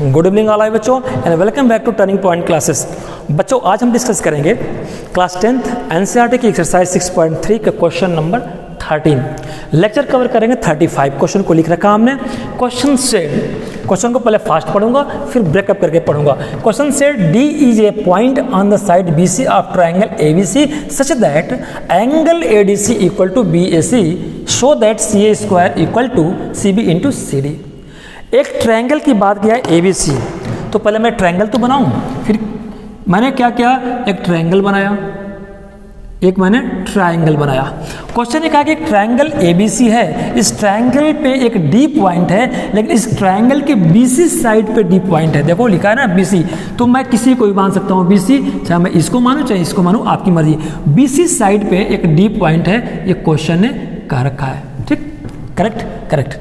Good evening all बच्चों and welcome back to turning point classes. बच्चों आज हम डिस्कस करेंगे क्लास 10th एनसीईआरटी की एक्सरसाइज 6.3 का क्वेश्चन नंबर 13। लेक्चर कवर करेंगे 35 क्वेश्चन को लिख रखा हमने। क्वेश्चन को पहले फास्ट पढ़ूंगा फिर ब्रेकअप करके पढ़ूंगा। क्वेश्चन से D is a point on the side B C of triangle A B C such that angle A D C equal to B A C show that C A square equal to C B into C D. एक triangle की बात किया है ए B सी, तो पहले मैं triangle तो बनाऊं, फिर मैंने क्या किया, एक ट्रायंगल बनाया, एक मैंने ट्रायंगल बनाया। क्वेश्चन ये कहा कि एक ट्रायंगल ए बी सी है, इस ट्रायंगल पे एक डी पॉइंट है, लेकिन इस ट्रायंगल के बी सी साइड पे डी पॉइंट है। देखो लिखा है ना बी सी, तो मैं किसी को भी मान सकता हूँ बी सी, चाहे मैं इसको मानूं चाहे इसको मानूं, आपकी मर्जी। बी सी साइड पे एक डी पॉइंट है, ये क्वेश्चन ने कह रखा है, ठीक, करेक्ट।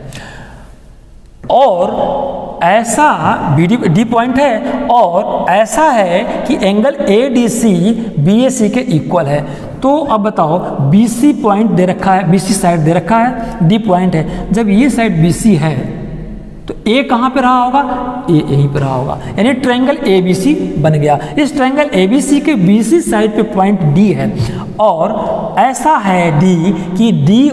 और ऐसा डी पॉइंट है और ऐसा है कि angle A D C B A C के इक्वल है। तो अब बताओ बी सी पॉइंट दे रखा है, बी सी साइड दे रखा है, डी पॉइंट है। जब ये साइड बी सी है तो ए कहाँ पे रहा होगा, ए यहीं पे रहा होगा, यानी ट्रायंगल ए बी सी बन गया। इस ट्रायंगल ए बी सी के बी सी साइड पे पॉइंट डी है और ऐसा है डी कि डी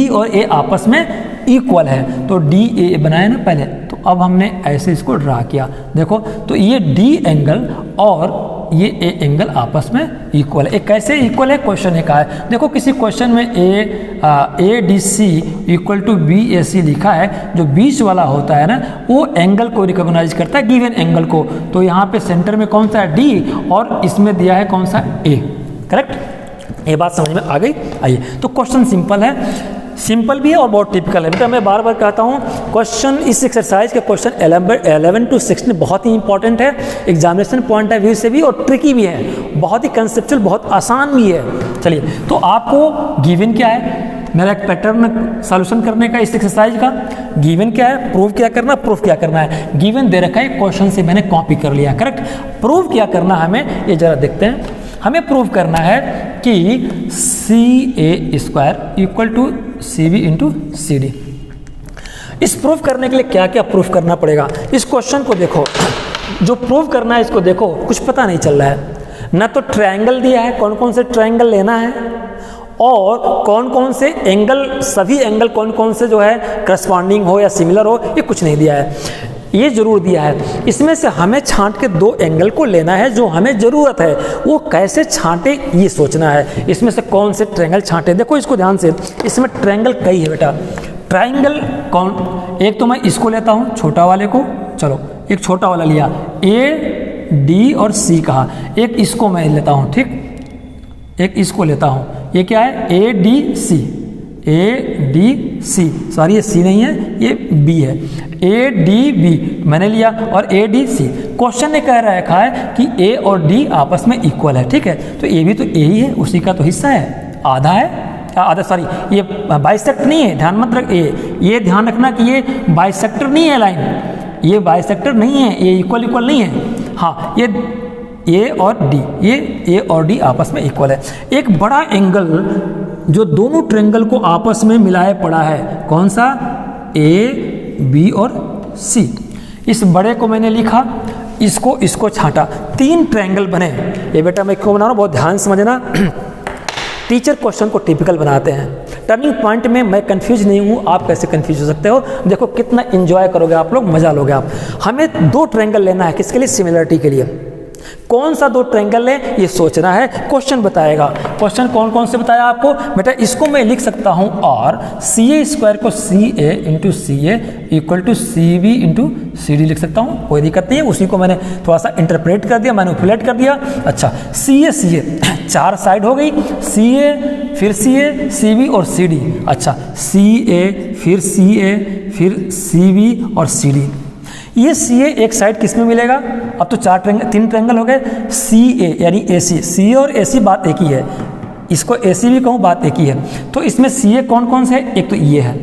और ए आपस में इक्वल है। तो डी ए बनाया ना पहले, तो अब हमने ऐसे इसको ड्रा किया। देखो तो ये डी एंगल और ये ए एंगल आपस में इक्वल है। एक कैसे इक्वल है, क्वेश्चन एक है। देखो किसी क्वेश्चन में A D C equal to B A C लिखा है, जो बीच वाला होता है ना वो एंगल को रिकॉग्नाइज करता है, गिवन एंगल को। तो यहाँ पे सेंटर में कौन सा है, डी, और इसमें दिया है कौन सा, ए। करेक्ट, ये बात समझ में आ गई। आइए, तो क्वेश्चन सिंपल है, सिंपल भी है और बहुत टिपिकल है। बेटा मैं बार बार कहता हूँ क्वेश्चन, इस एक्सरसाइज के क्वेश्चन 11 to 16 बहुत ही इंपॉर्टेंट है, एग्जामिनेशन पॉइंट ऑफ व्यू से भी, और ट्रिकी भी है, बहुत ही कंसेप्चुअल, बहुत आसान भी है। चलिए, तो आपको गिवन क्या है, मेरा एक पैटर्न सॉल्यूशन करने का इस एक्सरसाइज का गिवन क्या है, प्रूव क्या करना है। गिवन दे रखा है, क्वेश्चन से मैंने कॉपी कर लिया। करेक्ट, प्रूव क्या करना है हमें, ये जरा देखते हैं। हमें प्रूव करना है कि C A square equal to C B into C D. इस प्रूफ करने के लिए क्या क्या प्रूफ करना पड़ेगा, इस क्वेश्चन को देखो, जो प्रूफ करना है इसको देखो, कुछ पता नहीं चल रहा है ना। तो ट्रायंगल दिया है, कौन कौन से ट्रायंगल लेना है और कौन कौन से एंगल, सभी एंगल कौन कौन से जो है करस्पॉन्डिंग हो या सिमिलर हो, ये कुछ नहीं दिया है। ये जरूर दिया है, इसमें से हमें छांट के दो एंगल को लेना है जो हमें जरूरत है। वो कैसे छांटे ये सोचना है, इसमें से कौन से ट्रायंगल छांटे। देखो इसको ध्यान से, इसमें ट्रायंगल कई है बेटा। ट्रायंगल कौन, एक तो मैं इसको लेता हूँ छोटा वाले को, चलो एक छोटा वाला लिया, ए डी और सी कहा, एक इसको मैं लेता हूँ, ठीक, एक इसको लेता हूँ, ये क्या है, A D C, A D C, sorry ये सी नहीं है, ये बी है, ए डी बी मैंने लिया और ए डी सी। क्वेश्चन ने कह रखा है कि ए और डी आपस में इक्वल है, ठीक है। तो ए भी तो ए ही है, उसी का तो हिस्सा है, आधा है, आधा, सॉरी ये बाइसेक्टर नहीं है, ध्यान मत रख, ये ध्यान रखना कि ये बाइसेक्टर नहीं है लाइन, ये बाइसेक्टर नहीं है, ये इक्वल नहीं है। हाँ, ये ए और डी, ये ए और डी आपस में इक्वल है। एक बड़ा एंगल जो दोनों ट्रायंगल को आपस में मिलाए पड़ा है, कौन सा, ए बी और सी। इस बड़े को मैंने लिखा, इसको छांटा, तीन ट्रायंगल बने। ये बेटा मैं क्यों बना रहा हूँ, बहुत ध्यान समझना। टीचर क्वेश्चन को टिपिकल बनाते हैं, टर्निंग पॉइंट में मैं कंफ्यूज नहीं हूँ, आप कैसे कंफ्यूज हो सकते हो। देखो कितना एंजॉय करोगे आप लोग, मजा लोगे आप। हमें दो ट्रायंगल लेना है, किसके लिए, सिमिलरिटी के लिए। कौन सा दो ट्रायंगल ले ये सोचना है, क्वेश्चन बताएगा। क्वेश्चन कौन कौन से बताया आपको, बेटा इसको मैं लिख सकता हूं, और सी ए स्क्वायर को C A into C A equal to C B into C D लिख सकता हूं, कोई दिक्कत नहीं है। उसी को मैंने थोड़ा सा इंटरप्रेट कर दिया, मैनिपुलेट कर दिया। अच्छा, सी ए चार साइड हो गई, सी ए फिर सी बी और सी डी। अच्छा, सी ए फिर सी बी और सी डी। ये सी ए एक साइड किस में मिलेगा, अब तो तीन ट्रायंगल हो गए। सी ए यानी ए सी और ए सी बात एक ही है, इसको ए सी भी कहूँ बात एक ही है। तो इसमें सी ए कौन कौन से है, एक तो ये है,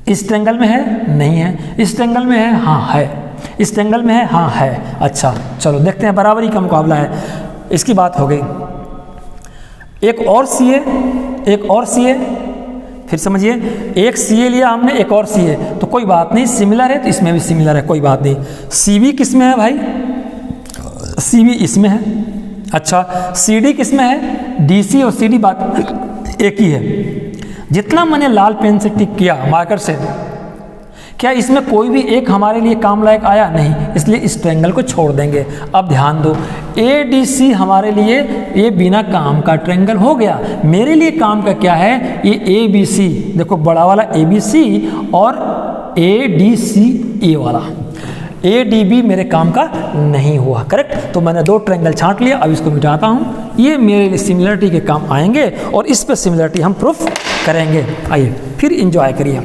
इस ट्रायंगल में है, नहीं है, इस ट्रायंगल में है, हाँ है, इस ट्रायंगल में है, हाँ है। अच्छा चलो देखते हैं, बराबरी का मुकाबला है, इसकी बात हो गई। एक और सी ए फिर समझिए, एक सी ए लिया हमने, एक और सी ए, तो कोई बात नहीं, सिमिलर है तो इसमें भी सिमिलर है, कोई बात नहीं। सी बी किस में है भाई? सी बी इसमें है। अच्छा, सी डी किस में है? डी सी और सी डी बात एक ही है। जितना मैंने लाल पेन से टिक किया मार्कर से, क्या इसमें कोई भी एक हमारे लिए काम लायक आया? नहीं, इसलिए इस ट्रायंगल को छोड़ देंगे। अब ध्यान दो, ए डी सी हमारे लिए ये बिना काम का ट्रायंगल हो गया। मेरे लिए काम का क्या है? ये ए बी सी, देखो बड़ा वाला ए बी सी और ए डी सी ए वाला, ए डी बी मेरे काम का नहीं हुआ, करेक्ट। तो मैंने दो ट्रायंगल छांट लिया, अब इसको मिटाता हूँ। ये मेरे लिए सिमिलरिटी के काम आएंगे और इस पर सिमिलरिटी हम प्रूफ करेंगे। आइए फिर इंजॉय करिए।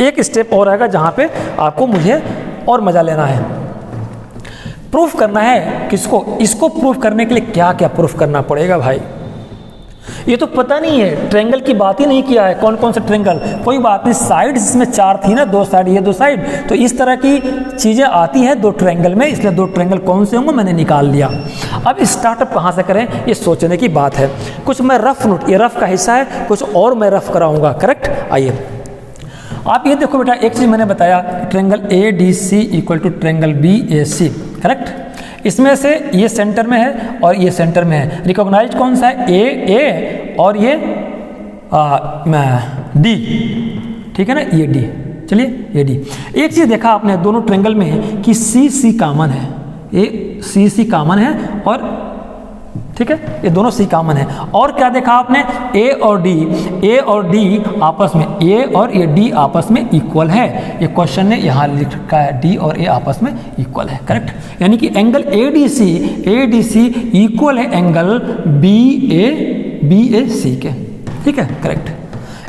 एक स्टेप और आएगा जहाँ पे आपको मुझे और मज़ा लेना है। प्रूफ करना है किसको? इसको प्रूफ करने के लिए क्या क्या प्रूफ करना पड़ेगा भाई? ये तो पता नहीं है, ट्रायंगल की बात ही नहीं किया है। कौन कौन से ट्रायंगल? कोई बात नहीं, साइड इसमें चार थी ना, दो साइड, ये दो साइड, तो इस तरह की चीज़ें आती हैं दो ट्रायंगल में, इसलिए दो ट्रायंगल कौन से होंगे मैंने निकाल लिया। अब स्टार्टअप कहाँ से करें ये सोचने की बात है। कुछ मैं रफ नोट, ये रफ का हिस्सा है, कुछ और मैं रफ कराऊंगा, करेक्ट। आइए आप ये देखो बेटा, एक चीज़ मैंने बताया, triangle A D C equal to triangle B A C, correct. इसमें से ये सेंटर में है और ये सेंटर में है। रिकॉग्नाइज कौन सा है? ए और ये डी, ठीक है ना, ये डी। चलिए ये डी। एक चीज़ देखा आपने दोनों ट्रायंगल में कि सी सी कॉमन है, ये सी सी कॉमन है और ठीक है, ये दोनों सी कॉमन है। और क्या देखा आपने? ए और डी आपस में, ए और ये डी आपस में इक्वल है। ये क्वेश्चन ने यहाँ लिख रखा है डी और ए आपस में इक्वल है, करेक्ट। यानी कि angle A D C equal है एंगल बी ए सी के, ठीक है, करेक्ट।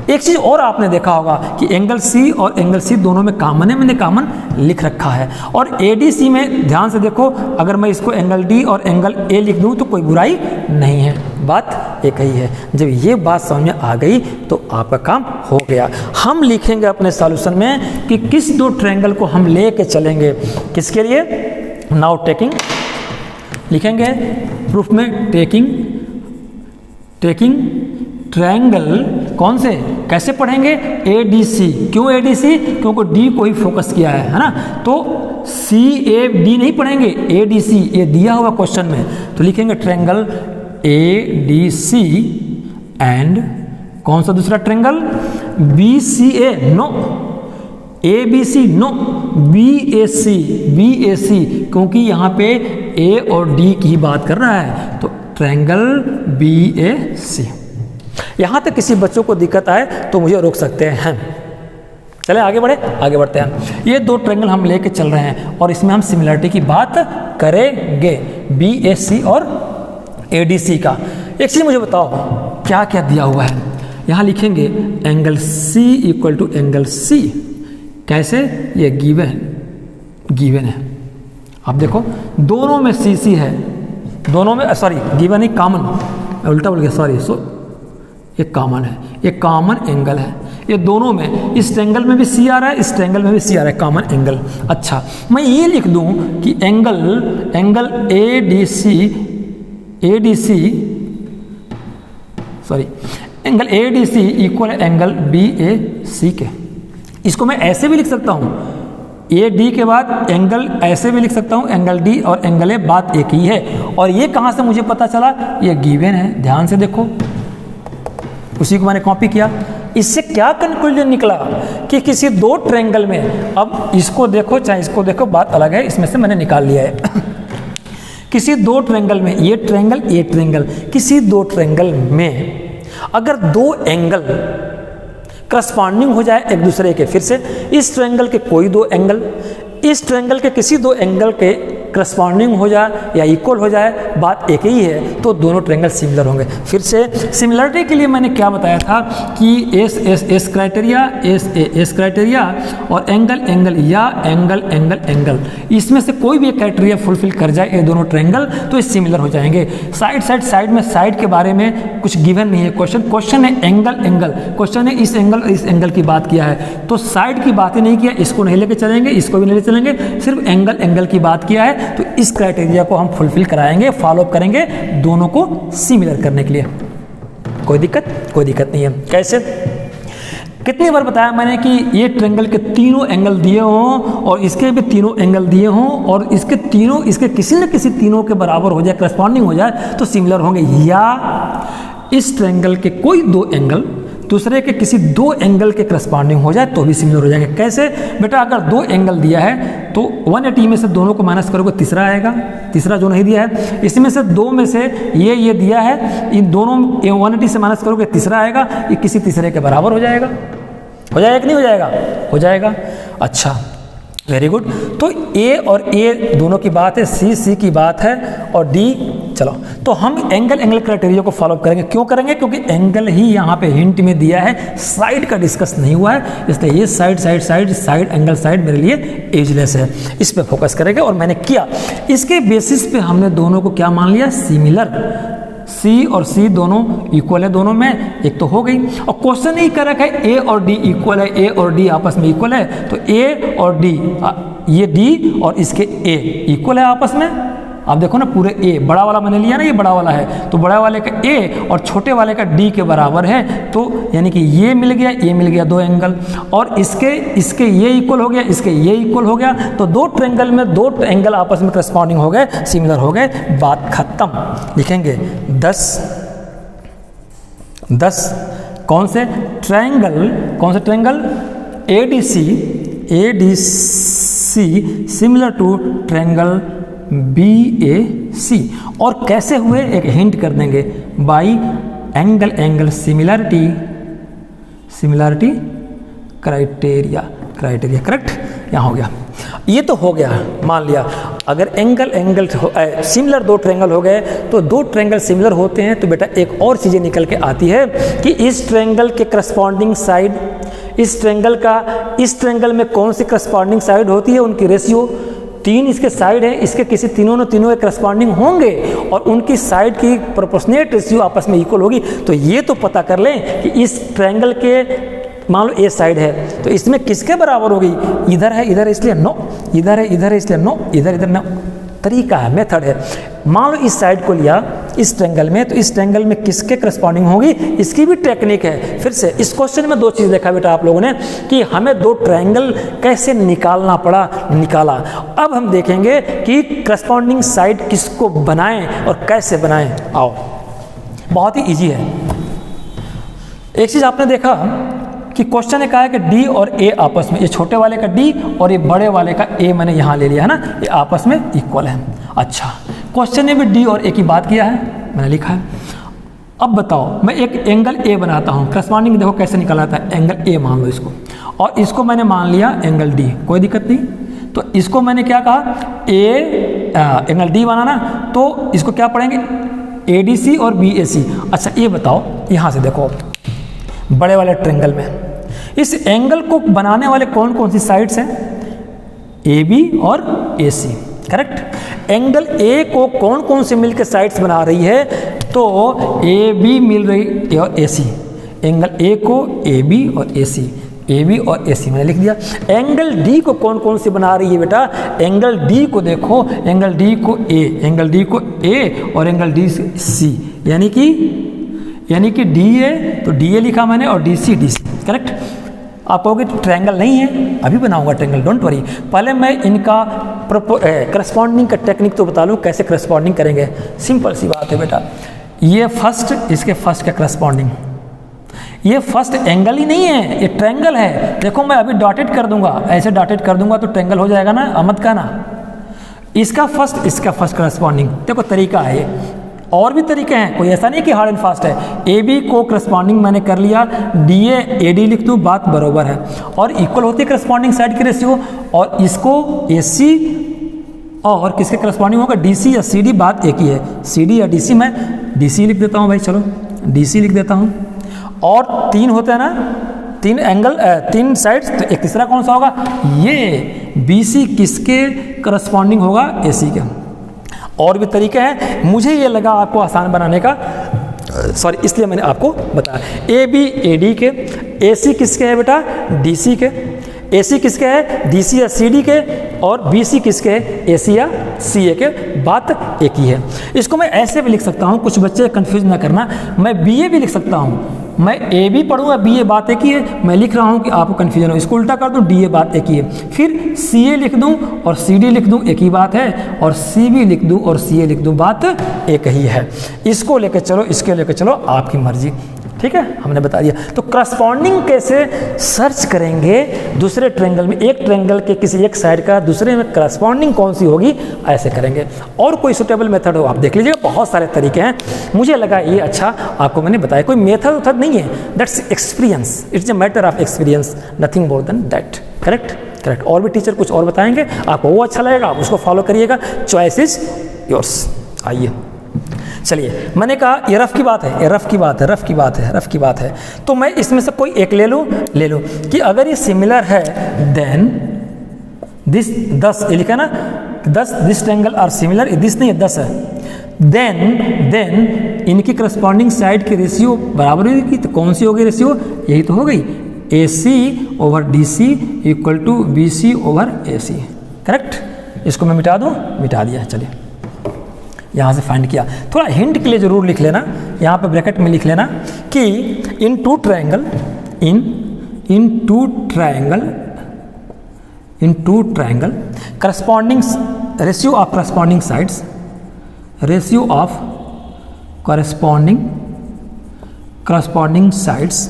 एक चीज़ और आपने देखा होगा कि एंगल सी और एंगल सी दोनों में कॉमन है, मैंने कॉमन लिख रखा है। और ए डी सी में ध्यान से देखो, अगर मैं इसको एंगल डी और एंगल ए लिख दूं तो कोई बुराई नहीं है, बात एक ही है। जब ये बात समझ में आ गई तो आपका काम हो गया। हम लिखेंगे अपने सॉल्यूशन में कि किस दो ट्रायंगल को हम ले के चलेंगे, किसके लिए? नाउ टेकिंग लिखेंगे प्रूफ में, टेकिंग ट्रायंगल कौन से, कैसे पढ़ेंगे? A D C. क्यों ए डी सी? क्योंकि डी को ही फोकस किया है ना, तो सी ए डी नहीं पढ़ेंगे, ए डी सी, ये दिया हुआ क्वेश्चन में। तो लिखेंगे triangle A D C and कौन सा दूसरा triangle? B C A, no, A B C, no, B A C, क्योंकि यहाँ पे ए और डी की बात कर रहा है, तो ट्रायंगल बी ए सी। यहाँ तक किसी बच्चों को दिक्कत आए तो मुझे रोक सकते हैं। चले आगे बढ़ते हैं। ये दो ट्रायंगल हम लेके चल रहे हैं और इसमें हम सिमिलरिटी की बात करेंगे, बी ए सी और ए डी सी का। एक चीज़ मुझे बताओ क्या क्या दिया हुआ है। यहाँ लिखेंगे angle C equal to angle C, कैसे? ये गिवन है। अब देखो दोनों में सी सी है, दोनों में, सॉरी गिवन ही कॉमन, उल्टा बोल गया, सॉरी, ये कॉमन है, ये कॉमन एंगल है। ये दोनों में, इस ट्रायंगल में भी सी आ रहा है, इस ट्रायंगल में भी सी आ रहा है, कॉमन एंगल। अच्छा, मैं ये लिख दूं कि angle A D C angle A D C equal है एंगल बी ए सी के। इसको मैं ऐसे भी लिख सकता हूँ, ए डी के बाद एंगल ऐसे भी लिख सकता हूँ, एंगल डी और एंगल ए बात एक ही है। और ये कहाँ से मुझे पता चला? ये गिवन है, ध्यान से देखो, उसी को मैंने कॉपी किया। इससे क्या कंक्लूजन निकला कि किसी दो ट्रायंगल में, अब इसको देखो चाहे इसको देखो, बात अलग है, इसमें से मैंने निकाल लिया है। किसी दो ट्रायंगल में, ये ट्रायंगल, किसी दो ट्रायंगल में अगर दो एंगल करस्पॉन्डिंग हो जाए एक दूसरे के, फिर से इस ट्रायंगल के कोई दो एंगल इस ट्रायंगल के किसी दो एंगल के करस्पॉन्डिंग हो जाए या इक्वल हो जाए, बात एक ही है, तो दोनों ट्रायंगल सिमिलर होंगे। फिर से सिमिलरिटी के लिए मैंने क्या बताया था कि एस क्राइटेरिया और एंगल या एंगल, इसमें से कोई भी एक क्राइटेरिया फुलफिल कर जाए ये दोनों ट्रायंगल, तो ये सिमिलर हो जाएंगे। साइड में साइड के बारे में कुछ गिवन नहीं है, क्वेश्चन है एंगल, क्वेश्चन है इस एंगल की बात किया है, तो साइड की बात ही नहीं किया, इसको नहीं लेके चलेंगे, इसको भी नहीं लेके चलेंगे, सिर्फ एंगल की बात किया है। तो इस क्राइटेरिया को हम फुलफिल कराएंगे, फॉलो करेंगे दोनों को सिमिलर करने के लिए। कोई दिक्कत नहीं है। कैसे? कितनी बार बताया मैंने कि ये ट्रायंगल के तीनों एंगल दिए हों और इसके भी तीनों एंगल दिए हों और इसके तीनों, इसके किसी न किसी तीनों के बराबर हो जाए, करस्पॉन्डिंग हो जाए तो सिमिलर होंगे, या इस ट्रायंगल के कोई दो एंगल दूसरे के किसी दो एंगल के करस्पॉन्डिंग हो जाए तो भी सिमिलर हो जाएंगे। कैसे बेटा, अगर दो एंगल दिया है तो 180 में से दोनों को माइनस करोगे तीसरा आएगा, तीसरा जो नहीं दिया है, इसमें से दो में से ये दिया है, इन दोनों 180 से माइनस करोगे तीसरा आएगा, ये किसी तीसरे के बराबर हो जाएगा। हो जाएगा कि नहीं हो जाएगा? हो जाएगा। अच्छा, वेरी गुड। तो ए और ए दोनों की बात है, सी की बात है और डी। चलो तो हम एंगल क्राइटेरिया को फॉलो करेंगे। क्यों करेंगे? क्योंकि एंगल ही यहाँ पे हिंट में दिया है, साइड का डिस्कस नहीं हुआ है, इसलिए ये साइड एंगल साइड मेरे लिए एजलेस है, इस पे फोकस करेंगे। और मैंने किया, इसके बेसिस पे हमने दोनों को क्या मान लिया? सिमिलर। सी और सी दोनों इक्वल है, दोनों में एक तो हो गई। और क्वेश्चन ही कर रखा है ए और डी इक्वल है, ए और डी आपस में इक्वल है, तो ए और डी, ये डी और इसके ए इक्वल है आपस में। आप देखो ना, पूरे ए, बड़ा वाला मैंने लिया ना, ये बड़ा वाला है, तो बड़ा वाले का ए और छोटे वाले का डी के बराबर है, तो यानी कि ये मिल गया दो एंगल, और इसके ये इक्वल हो गया, इसके ये इक्वल हो गया, तो दो ट्रायंगल में दो एंगल आपस में करस्पॉन्डिंग हो गए, सिमिलर हो गए, बात खत्म। लिखेंगे 10 कौन से triangle ADC similar to triangle BAC। और कैसे हुए एक हिंट कर देंगे, by angle similarity criteria. Correct, यहाँ हो गया। ये तो हो गया, मान लिया अगर एंगल सिमिलर दो ट्रायंगल हो गए तो दो ट्रायंगल सिमिलर होते हैं, तो बेटा एक और चीज़ें निकल के आती है कि इस ट्रायंगल के करस्पॉन्डिंग साइड, इस ट्रायंगल में कौन सी करस्पॉन्डिंग साइड होती है, उनकी रेशियो, 3 इसके साइड है, इसके किसी तीनों के करस्पॉन्डिंग होंगे और उनकी साइड की प्रोपोर्शनेट रेशियो आपस में इक्वल होगी। तो ये तो पता कर लें कि इस ट्रायंगल के, मान लो ए साइड है, तो इसमें किसके बराबर होगी? इधर है इसलिए नो, इधर है इसलिए नो, इधर नो। तरीका है, मेथड है। मान लो इस साइड को लिया इस ट्रायंगल में, तो इस ट्रायंगल में किसके करस्पॉन्डिंग होगी, इसकी भी टेक्निक है। फिर से इस क्वेश्चन में दो चीज़ देखा बेटा आप लोगों ने कि हमें दो ट्रायंगल कैसे निकालना पड़ा, निकाला। अब हम देखेंगे कि करस्पॉन्डिंग साइड किसको बनाएं और कैसे बनाएं। आओ, बहुत ही ईजी है। एक चीज़ आपने देखा कि क्वेश्चन ने कहा है कि डी और ए आपस में, ये छोटे वाले का डी और ये बड़े वाले का ए मैंने यहाँ ले लिया है ना, ये आपस में इक्वल है। अच्छा, क्वेश्चन ने भी डी और ए की बात किया है, मैंने लिखा है। अब बताओ, मैं एक एंगल ए बनाता हूँ, करस्पॉन्डिंग देखो कैसे निकला था, एंगल ए मान लो इसको, और इसको मैंने मान लिया एंगल डी, कोई दिक्कत नहीं। तो इसको मैंने क्या कहा, एंगल डी बनाना, तो इसको क्या पढ़ेंगे, ADC और BAC। अच्छा ये बताओ, यहाँ से देखो बड़े वाले ट्रायंगल में इस एंगल को बनाने वाले कौन कौन सी साइड्स हैं, AB और AC। करेक्ट। एंगल A को कौन कौन से मिलकर साइड्स बना रही है, तो AB मिल रही और AC, एंगल A को AB और AC मैंने लिख दिया। एंगल D को कौन कौन से बना रही है बेटा, एंगल D को देखो, एंगल D को A और एंगल D C, यानी कि DA, तो DA लिखा मैंने और DC। करेक्ट। आप कहोगे ट्रायंगल नहीं है, अभी बनाऊंगा ट्रायंगल, डोंट वरी। पहले मैं इनका करस्पॉन्डिंग का टेक्निक तो बता लूँ कैसे करस्पॉन्डिंग करेंगे। सिंपल सी बात है बेटा, ये फर्स्ट, इसके फर्स्ट का करस्पॉन्डिंग, ये फर्स्ट एंगल ही नहीं है, ये ट्रायंगल है। देखो मैं अभी डॉटेड कर दूंगा, ऐसे डॉटेड कर दूंगा तो ट्रायंगल हो जाएगा ना, मत कहना। इसका फर्स्ट करस्पॉन्डिंग, देखो तरीका है ये, और भी तरीके हैं, कोई ऐसा नहीं कि हार्ड एंड फास्ट है। AB को करस्पॉन्डिंग मैंने कर लिया, DA AD लिख दूँ, बात बरोबर है, और इक्वल होती है करस्पॉन्डिंग साइड की रेशियो, और इसको AC और किसके करस्पॉन्डिंग होगा, DC या CD, बात एक ही है। CD या DC, मैं DC लिख देता हूँ भाई, चलो DC लिख देता हूँ। और 3 होते हैं ना, 3 एंगल, 3 साइड्स, तो एक तीसरा कौन सा होगा, ये BC किसके करस्पॉन्डिंग होगा, AC के। और भी तरीके हैं, मुझे ये लगा आपको आसान बनाने का, सॉरी, इसलिए मैंने आपको बताया। AB AD के, AC किसके है बेटा, DC के, AC किसके है, DC या CD के, और BC किसके है, AC या CA के, बात एक ही है। इसको मैं ऐसे भी लिख सकता हूँ, कुछ बच्चे कंफ्यूज ना करना, मैं BA भी लिख सकता हूँ, मैं ए भी पढ़ूँ बी ए बात एक ही है, मैं लिख रहा हूँ कि आपको कन्फ्यूजन हो, इसको उल्टा कर दूँ, डी ए बात एक ही है, फिर सी ए लिख दूँ और सी डी लिख दूँ एक ही बात है, और सी बी लिख दूँ और सी ए लिख दूँ बात एक ही है। इसको लेकर चलो, इसके लेकर चलो, आपकी मर्जी। ठीक है, हमने बता दिया। तो करस्पॉन्डिंग कैसे सर्च करेंगे दूसरे ट्रायंगल में, एक ट्रायंगल के किसी एक साइड का दूसरे में करस्पॉन्डिंग कौन सी होगी, ऐसे करेंगे। और कोई सुटेबल मेथड हो आप देख लीजिएगा, बहुत सारे तरीके हैं, मुझे लगा ये अच्छा आपको मैंने बताया। कोई मेथड उथड नहीं है, that's experience, it's a matter of experience, nothing more than that. Correct correct. और भी टीचर कुछ और बताएंगे, आपको वो अच्छा लगेगा, आप उसको फॉलो करिएगा, चॉइस इज योर्स। आइए चलिए, मैंने कहा ये रफ की बात है, ये रफ की बात है, रफ की बात है, रफ की बात है, तो मैं इसमें से कोई एक ले लूँ कि अगर ये सिमिलर है देन दिस 10, ये लिखा ना 10, this triangle are similar, this नहीं है 10 है, देन इनकी करस्पॉन्डिंग साइड की रेशियो बराबर होगी। तो कौन सी होगी रेशियो, यही तो हो गई, AC over DC equal to BC over AC। Correct. इसको मैं मिटा दूँ, मिटा दिया। चलिए यहाँ से फाइंड किया, थोड़ा हिंट के लिए जरूर लिख लेना, यहाँ पे ब्रैकेट में लिख लेना कि in two triangle corresponding ratio of corresponding sides, ratio of corresponding sides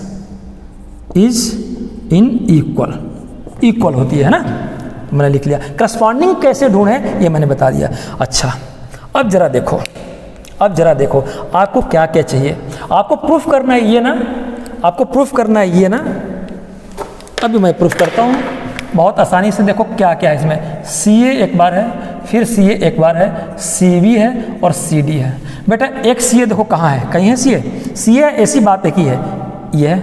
is in equal होती है ना, मैंने लिख लिया। करस्पॉन्डिंग कैसे ढूंढे ये मैंने बता दिया। अच्छा, अब जरा देखो, आपको क्या क्या चाहिए, आपको प्रूफ करना है ये ना, आपको प्रूफ करना है ये ना। अभी मैं प्रूफ करता हूँ बहुत आसानी से। देखो क्या क्या है इसमें, CA एक बार है, फिर CA एक बार है, CB है और CD है। बेटा एक CA देखो कहाँ है, कहीं है CA ऐसी बात एक ही है, ये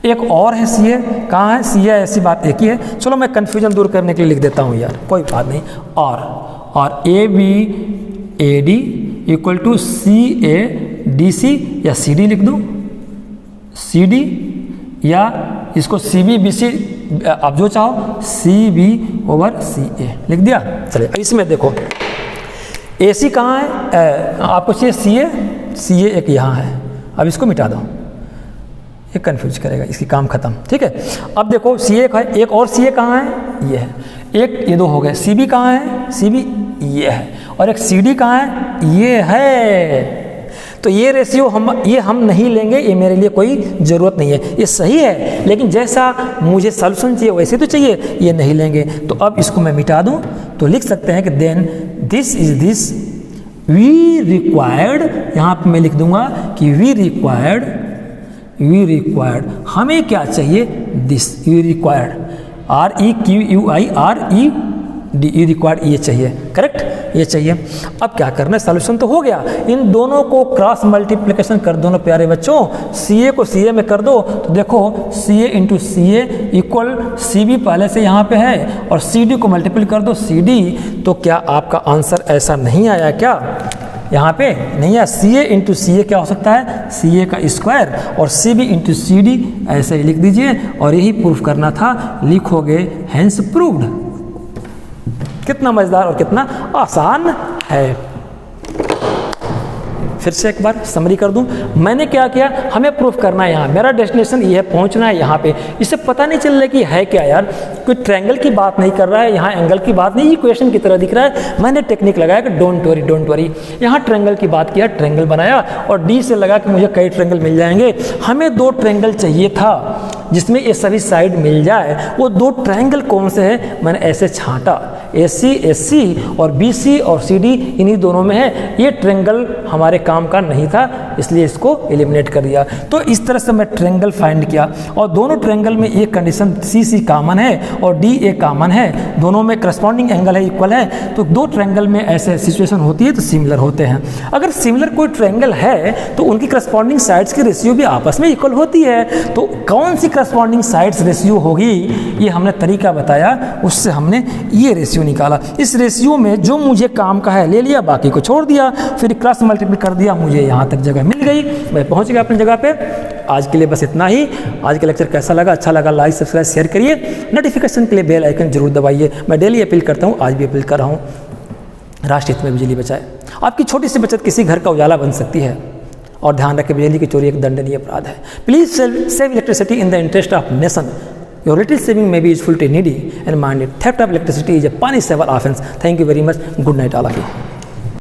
एक और है CA, कहाँ है CA ऐसी बात एक ही है। चलो मैं कन्फ्यूजन दूर करने के लिए लिख देता हूँ यार, कोई बात नहीं। और AB AD equal to CA DC या CD लिख दूँ, CD या इसको CB BC, आप जो चाहो, CB ओवर CA लिख दिया। चलिए इसमें देखो AC कहाँ है, आपको चाहिए CA एक यहाँ है, अब इसको मिटा दो, ये कन्फ्यूज करेगा, इसकी काम खत्म। ठीक है, अब देखो CA एक है, एक और CA कहाँ है, ये है, एक ये दो हो गए। CB कहाँ है, CB ये है, और एक CD कहाँ है, ये है। तो ये रेशियो हम नहीं लेंगे, ये मेरे लिए कोई ज़रूरत नहीं है, ये सही है, लेकिन जैसा मुझे सॉल्यूशन चाहिए वैसे तो चाहिए, ये नहीं लेंगे। तो अब इसको मैं मिटा दूँ तो लिख सकते हैं कि then this is this we required, यहाँ पर मैं लिख दूंगा कि वी रिक्वायर्ड हमें क्या चाहिए, this we required REQUIRED required ये चाहिए। करेक्ट, ये चाहिए। अब क्या करना है, सॉल्यूशन तो हो गया, इन दोनों को क्रॉस मल्टीप्लिकेशन कर दो ना प्यारे बच्चों, CA को CA में कर दो, तो देखो CA into CA equal CB पहले से यहाँ पे है, और CD को मल्टीपल कर दो CD। तो क्या आपका आंसर ऐसा नहीं आया क्या, यहाँ पे नहीं है। CA इंटू CA क्या हो सकता है, CA का स्क्वायर, और CB इंटू CD ऐसे ही लिख दीजिए, और यही प्रूफ करना था, लिखोगे हेंस प्रूव्ड। कितना मजेदार और कितना आसान है। फिर से एक बार समरी कर दूं, मैंने क्या किया, हमें प्रूफ करना है, यहाँ मेरा डेस्टिनेशन ये है, पहुँचना है यहाँ पे। इससे पता नहीं चल रहा कि है क्या यार, कोई ट्रायंगल की बात नहीं कर रहा है, यहाँ एंगल की बात नहीं, इक्वेशन की तरह दिख रहा है। मैंने टेक्निक लगाया कि डोंट वरी, यहाँ ट्रायंगल की बात किया, ट्रायंगल बनाया, और D से लगा कि मुझे कई ट्रायंगल मिल जाएंगे। हमें 2 ट्रायंगल चाहिए था जिसमें ये सभी साइड मिल जाए। वो 2 ट्रायंगल कौन से हैं, मैंने ऐसे छांटा, AC और BC और CD इन्हीं दोनों में है। ये ट्रायंगल हमारे काम का नहीं था, इसलिए इसको एलिमिनेट कर दिया। तो इस तरह से मैं ट्रायंगल फाइंड किया, और दोनों ट्रायंगल में एक कंडीशन CC कॉमन है और DA कॉमन है, दोनों में करस्पॉन्डिंग एंगल है, इक्वल है। तो 2 ट्रायंगल में ऐसे सिचुएशन होती है तो सिमिलर होते हैं। अगर सिमिलर कोई ट्रायंगल है तो उनकी करस्पॉन्डिंग साइड्स की रेशियो भी आपस में इक्वल होती है। तो कौन सी करस्पॉन्डिंग साइड्स रेशियो होगी, ये हमने तरीका बताया, उससे हमने ये रेशियो निकाला। इस रेशियो में जो मुझे काम का है ले लिया, बाकी को छोड़ दिया, फिर क्रॉस मल्टीप्लाई कर दिया, मुझे यहाँ तक जगह मिल गई, मैं पहुँच गया अपनी जगह पे। आज के लिए बस इतना ही। आज का लेक्चर कैसा लगा, अच्छा लगा, लाइक सब्सक्राइब शेयर करिए, नोटिफिकेशन के लिए बेल आइकन जरूर दबाइए। मैं डेली अपील करता हूँ, आज भी अपील कर रहा हूँ, राष्ट्र हित में बिजली बचाए। आपकी छोटी सी बचत किसी घर का उजाला बन सकती है। और ध्यान रखें बिजली की चोरी एक दंडनीय अपराध है। Please save electricity in the interest of nation. Your little saving may be useful to needy and minded. Theft of electricity is a punishable offense. Thank you very much. Good night all of you.